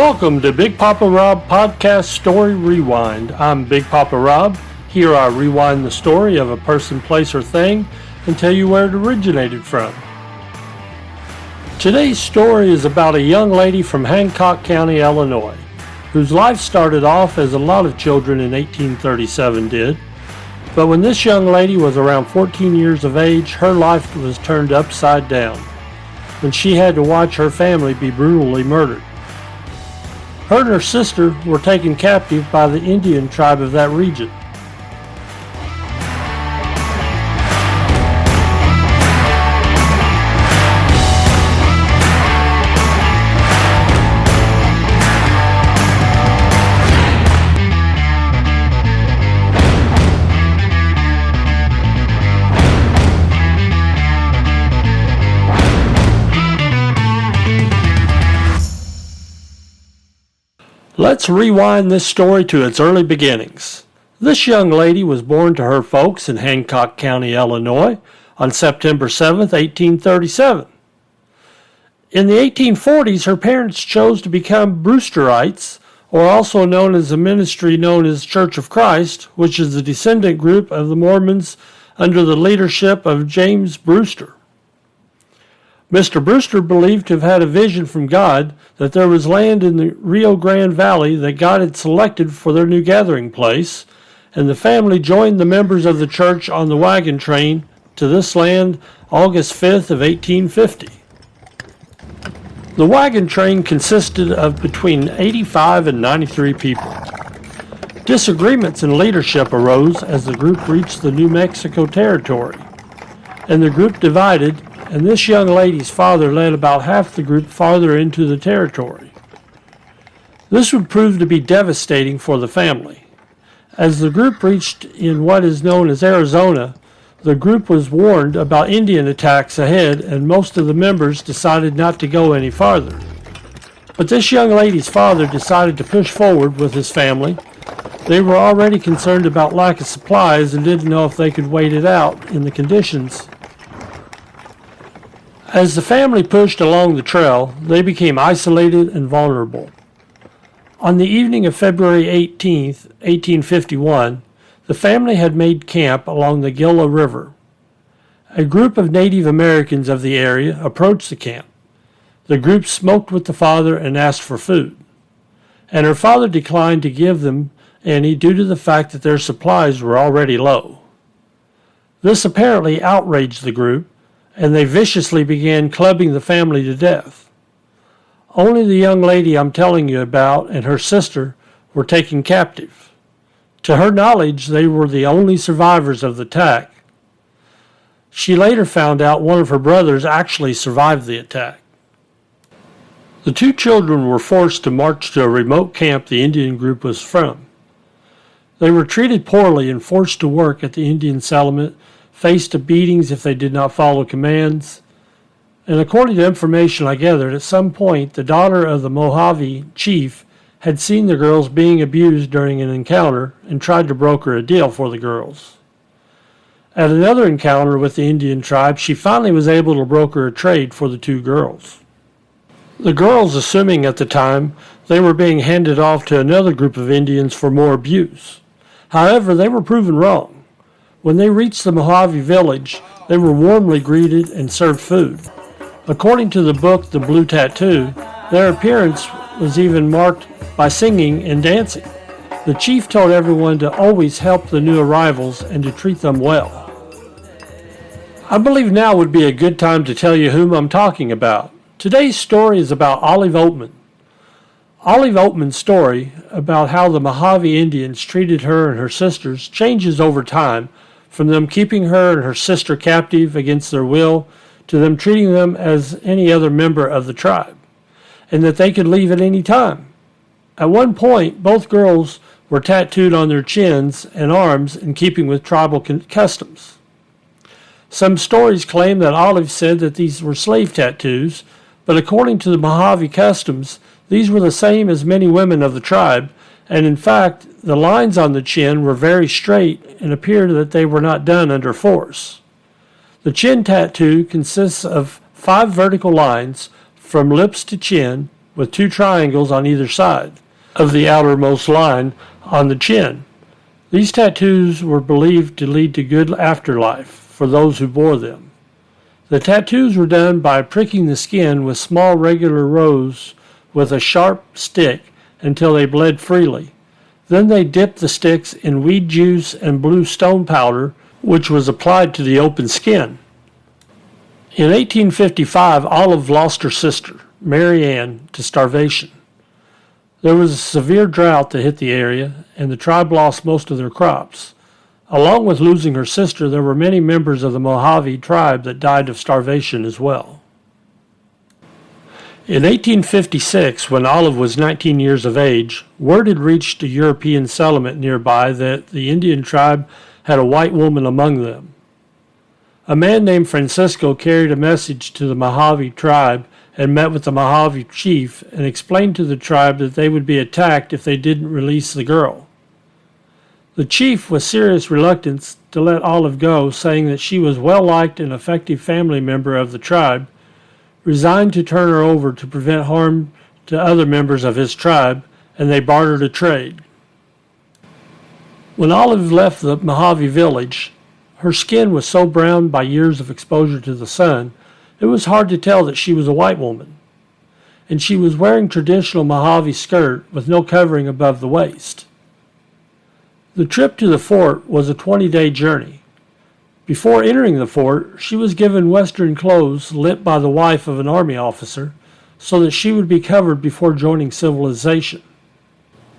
Welcome to Big Papa Rob Podcast Story Rewind. I'm Big Papa Rob. Here I rewind the story of a person, place, or thing and tell you where it originated from. Today's story is about a young lady from Hancock County, Illinois, whose life started off as a lot of children in 1837 did. But when this young lady was around 14 years of age, her life was turned upside down when she had to watch her family be brutally murdered. Her and her sister were taken captive by the Indian tribe of that region. Let's rewind this story to its early beginnings. This young lady was born to her folks in Hancock County, Illinois on September 7, 1837. In the 1840s, her parents chose to become Brewsterites, or also known as a ministry known as Church of Christ, which is a descendant group of the Mormons under the leadership of James Brewster. Mr. Brewster believed to have had a vision from God that there was land in the Rio Grande Valley that God had selected for their new gathering place, and the family joined the members of the church on the wagon train to this land August 5th of 1850. The wagon train consisted of between 85 and 93 people. Disagreements in leadership arose as the group reached the New Mexico territory, and the group divided, and this young lady's father led about half the group farther into the territory. This would prove to be devastating for the family. As the group reached in what is known as Arizona, the group was warned about Indian attacks ahead, and most of the members decided not to go any farther. But this young lady's father decided to push forward with his family. They were already concerned about lack of supplies and didn't know if they could wait it out in the conditions. As the family pushed along the trail, they became isolated and vulnerable. On the evening of February 18, 1851, the family had made camp along the Gila River. A group of Native Americans of the area approached the camp. The group smoked with the father and asked for food, and her father declined to give them any due to the fact that their supplies were already low. This apparently outraged the group, and they viciously began clubbing the family to death. Only the young lady I'm telling you about and her sister were taken captive. To her knowledge, they were the only survivors of the attack. She later found out one of her brothers actually survived the attack. The two children were forced to march to a remote camp the Indian group was from. They were treated poorly and forced to work at the Indian settlement, faced beatings if they did not follow commands, and according to information I gathered, at some point the daughter of the Mohave chief had seen the girls being abused during an encounter and tried to broker a deal for the girls. At another encounter with the Indian tribe, she finally was able to broker a trade for the two girls. The girls, assuming at the time they were being handed off to another group of Indians for more abuse. However, they were proven wrong. When they reached the Mohave village, they were warmly greeted and served food. According to the book The Blue Tattoo, their appearance was even marked by singing and dancing. The chief told everyone to always help the new arrivals and to treat them well. I believe now would be a good time to tell you whom I'm talking about. Today's story is about Olive Oatman. Olive Oatman's story about how the Mohave Indians treated her and her sisters changes over time, from them keeping her and her sister captive against their will to them treating them as any other member of the tribe, and that they could leave at any time. At one point, both girls were tattooed on their chins and arms in keeping with tribal customs. Some stories claim that Olive said that these were slave tattoos, but according to the Mohave customs, these were the same as many women of the tribe, and in fact, the lines on the chin were very straight and appeared that they were not done under force. The chin tattoo consists of 5 vertical lines from lips to chin, with 2 triangles on either side of the outermost line on the chin. These tattoos were believed to lead to good afterlife for those who bore them. The tattoos were done by pricking the skin with small regular rows with a sharp stick until they bled freely. Then they dipped the sticks in weed juice and blue stone powder, which was applied to the open skin. In 1855, Olive lost her sister, Mary Ann, to starvation. There was a severe drought that hit the area, and the tribe lost most of their crops. Along with losing her sister, there were many members of the Mohave tribe that died of starvation as well. In 1856, when Olive was 19 years of age, word had reached a European settlement nearby that the Indian tribe had a white woman among them. A man named Francisco carried a message to the Mohave tribe and met with the Mohave chief and explained to the tribe that they would be attacked if they didn't release the girl. The chief, with serious reluctance to let Olive go, saying that she was well-liked and effective family member of the tribe, resigned to turn her over to prevent harm to other members of his tribe, and they bartered a trade. When Olive left the Mohave village, her skin was so browned by years of exposure to the sun, it was hard to tell that she was a white woman, and she was wearing traditional Mohave skirt with no covering above the waist. The trip to the fort was a 20-day journey. Before entering the fort, she was given Western clothes lent by the wife of an army officer so that she would be covered before joining civilization.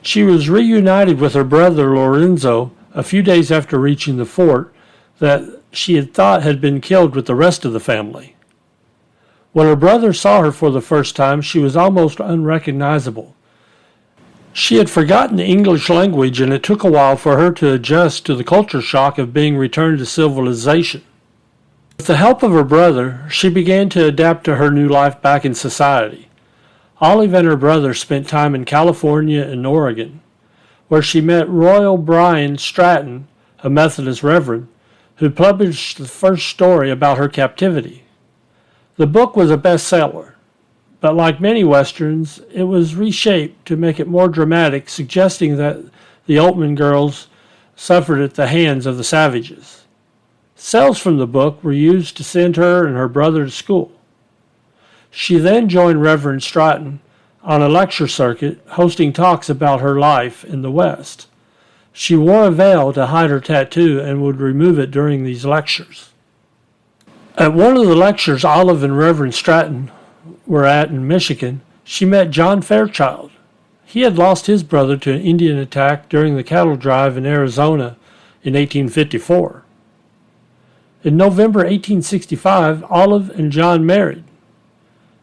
She was reunited with her brother Lorenzo a few days after reaching the fort that she had thought had been killed with the rest of the family. When her brother saw her for the first time, she was almost unrecognizable. She had forgotten the English language, and it took a while for her to adjust to the culture shock of being returned to civilization. With the help of her brother, she began to adapt to her new life back in society. Olive and her brother spent time in California and Oregon, where she met Royal Brian Stratton, a Methodist reverend, who published the first story about her captivity. The book was a bestseller, but like many Westerns, it was reshaped to make it more dramatic, suggesting that the Oatman girls suffered at the hands of the savages. Sales from the book were used to send her and her brother to school. She then joined Reverend Stratton on a lecture circuit, hosting talks about her life in the West. She wore a veil to hide her tattoo and would remove it during these lectures. At one of the lectures Olive and Reverend Stratton were at in Michigan, she met John Fairchild. He had lost his brother to an Indian attack during the cattle drive in Arizona in 1854. In November 1865, Olive and John married.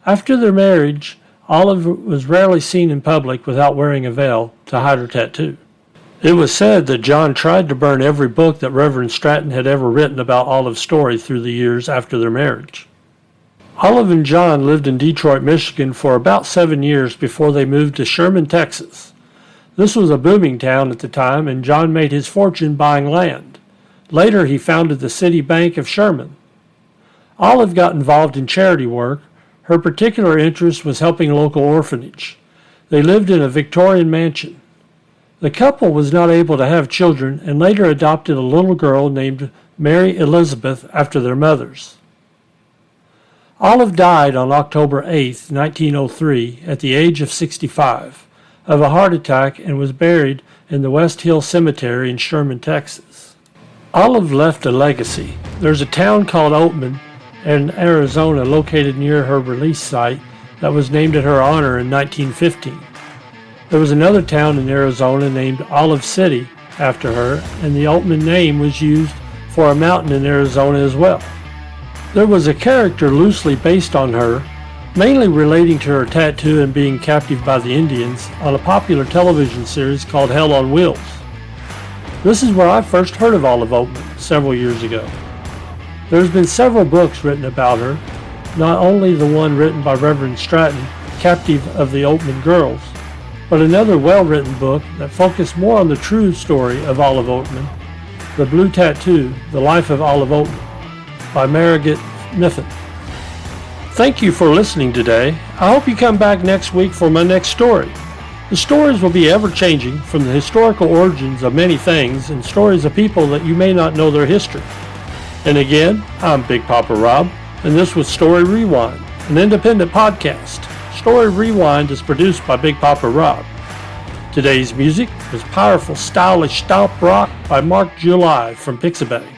After their marriage, Olive was rarely seen in public without wearing a veil to hide her tattoo. It was said that John tried to burn every book that Reverend Stratton had ever written about Olive's story through the years after their marriage. Olive and John lived in Detroit, Michigan for about 7 years before they moved to Sherman, Texas. This was a booming town at the time, and John made his fortune buying land. Later, he founded the City Bank of Sherman. Olive got involved in charity work. Her particular interest was helping a local orphanage. They lived in a Victorian mansion. The couple was not able to have children and later adopted a little girl named Mary Elizabeth after their mothers. Olive died on October 8, 1903, at the age of 65, of a heart attack and was buried in the West Hill Cemetery in Sherman, Texas. Olive left a legacy. There's a town called Oatman in Arizona located near her release site that was named in her honor in 1915. There was another town in Arizona named Olive City after her, and the Oatman name was used for a mountain in Arizona as well. There was a character loosely based on her, mainly relating to her tattoo and being captive by the Indians, on a popular television series called Hell on Wheels. This is where I first heard of Olive Oatman several years ago. There's been several books written about her, not only the one written by Reverend Stratton, Captive of the Oatman Girls, but another well-written book that focused more on the true story of Olive Oatman, The Blue Tattoo, The Life of Olive Oatman, by Margaret Mifflin. Thank you for listening today. I hope you come back next week for my next story. The stories will be ever-changing, from the historical origins of many things and stories of people that you may not know their history. And again, I'm Big Papa Rob, and this was Story Rewind, an independent podcast. Story Rewind is produced by Big Papa Rob. Today's music was powerful, stylish stomp rock by Mark July from Pixabay.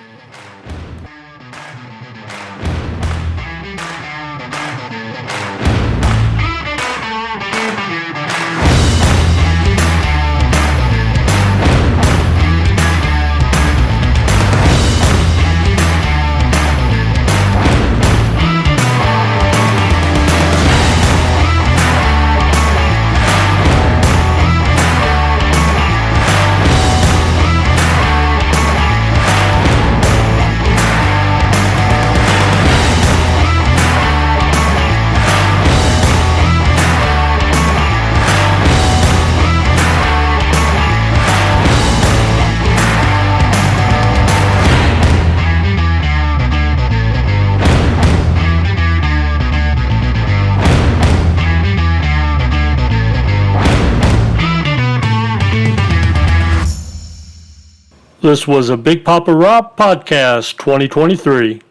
This was a Big Papa Rob podcast 2023.